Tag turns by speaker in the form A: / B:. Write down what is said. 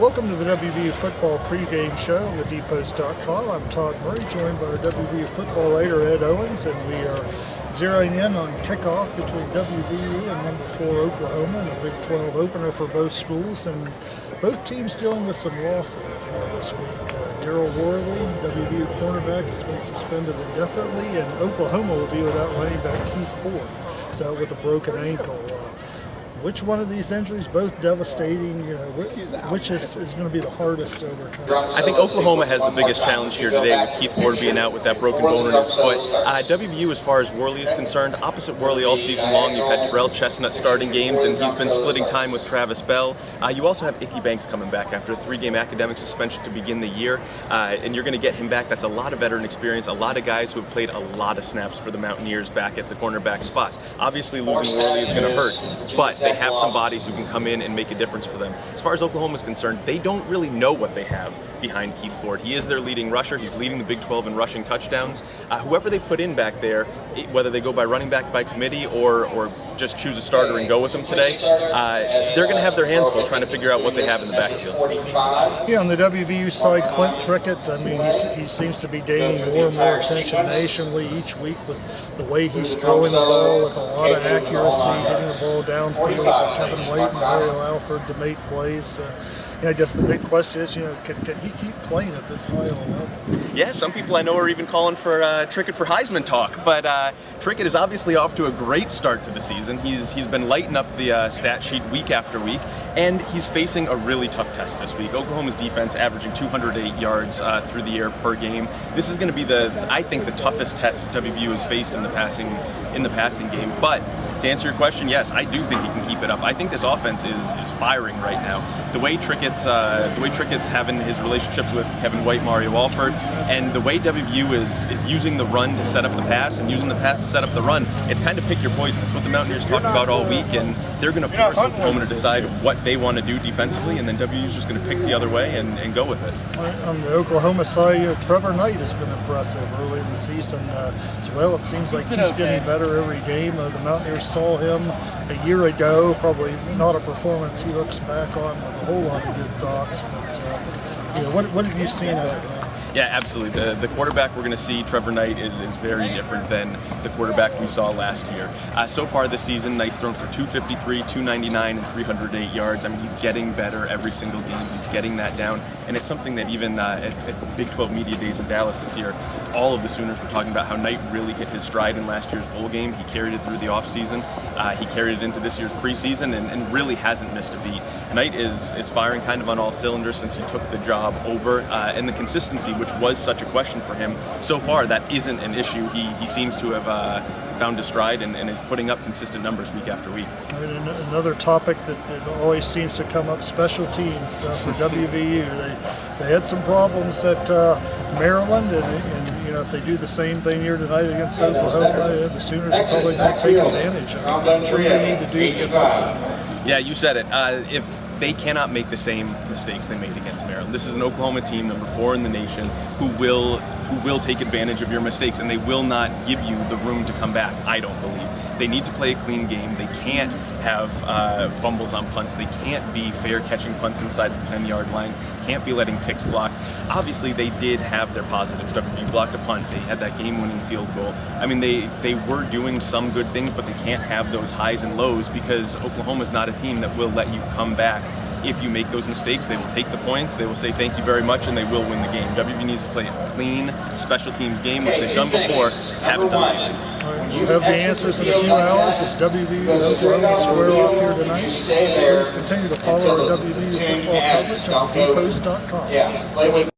A: Welcome to the WVU football pregame show on the dpost.com. I'm Todd Murray, joined by our WVU football writer Ed Owens, and we are zeroing in on kickoff between WVU and number 4 Oklahoma in a Big 12 opener for both schools, and both teams dealing with some losses this week. Daryl Worley, WVU cornerback, has been suspended indefinitely, and Oklahoma will be without running back Keith Ford, so with a broken ankle. Which one of these injuries, both devastating, which is going to be the hardest to overcome?
B: I think Oklahoma has the biggest challenge here today with Keith Ford being out with that broken bone in his foot. WVU, as far as Worley is concerned, opposite Worley all season long. You've had Terrell Chestnut starting games, and he's been splitting time with Travis Bell. You also have Icky Banks coming back after a 3-game academic suspension to begin the year, and you're going to get him back. That's a lot of veteran experience, a lot of guys who have played a lot of snaps for the Mountaineers back at the cornerback spots. Obviously, losing Worley is going to hurt, but they have some bodies who can come in and make a difference for them. As far as Oklahoma is concerned, they don't really know what they have behind Keith Ford. He is their leading rusher. He's leading the Big 12 in rushing touchdowns. Whoever they put in back there, whether they go by running back by committee or just choose a starter and go with them today, they're going to have their hands full trying to figure out what they have in the backfield.
A: Yeah, on the WVU side, Clint Trickett, I mean, he seems to be gaining more and more attention nationally each week with the way he's throwing the ball with a lot of accuracy, getting the ball downfield with Kevin White and Mario Alford to make plays. I guess the big question is, can he keep playing at this high of a level?
B: Yeah, some people I know are even calling for Trickett for Heisman talk, but Trickett is obviously off to a great start to the season. He's been lighting up the stat sheet week after week, and he's facing a really tough test this week. Oklahoma's defense averaging 208 yards through the air per game. This is going to be I think the toughest test WVU has faced in the passing game. But to answer your question, yes, I do think he can keep it up. I think this offense is firing right now. The way Trickett's having his relationships with Kevin White, Mario Alford, and the way WVU is using the run to set up the pass and using the pass to set up the run, it's kind of pick your poison. That's what the Mountaineers talked about all week, and they're going to force Oklahoma to decide what they want to do defensively, and then WVU's just going to pick the other way and go with it.
A: On the Oklahoma side, Trevor Knight has been impressive early in the season as well. It seems like he's getting better every game. The Mountaineers saw him a year ago, probably not a performance he looks back on with a whole lot of good thoughts, but what have you seen out of him?
B: Yeah, absolutely. The quarterback we're going to see, Trevor Knight, is very different than the quarterback we saw last year. So far this season, Knight's thrown for 253, 299, and 308 yards. I mean, he's getting better every single game. He's getting that down, and it's something that even at the Big 12 Media Days in Dallas this year, all of the Sooners were talking about how Knight really hit his stride in last year's bowl game. He carried it through the offseason. He carried it into this year's preseason and really hasn't missed a beat. Knight is firing kind of on all cylinders since he took the job over, and the consistency, which was such a question for him, so far that isn't an issue. He seems to have found his stride and is putting up consistent numbers week after week.
A: And another topic that always seems to come up, special teams for WVU. They had some problems at Maryland, and if they do the same thing here tonight against Oklahoma, the Sooners are probably going to take advantage of it. What do they need to do to get that?
B: Yeah, you said it. If they cannot make the same mistakes they made against Maryland. This is an Oklahoma team, number 4 in the nation, who will take advantage of your mistakes, and they will not give you the room to come back, I don't believe. They need to play a clean game. They can't have fumbles on punts. They can't be fair catching punts inside the 10-yard line. Can't be letting picks block. Obviously, they did have their positives. WVU blocked a punt. They had that game-winning field goal. I mean, they were doing some good things, but they can't have those highs and lows because Oklahoma's not a team that will let you come back. If you make those mistakes, they will take the points, they will say thank you very much, and they will win the game. WVU needs to play a clean special teams game, which they've done before, haven't done lately.
A: You have the answers in a few hours as WVU and Oklahoma square off here tonight. Please continue to follow the WVU football coverage on dpost.com.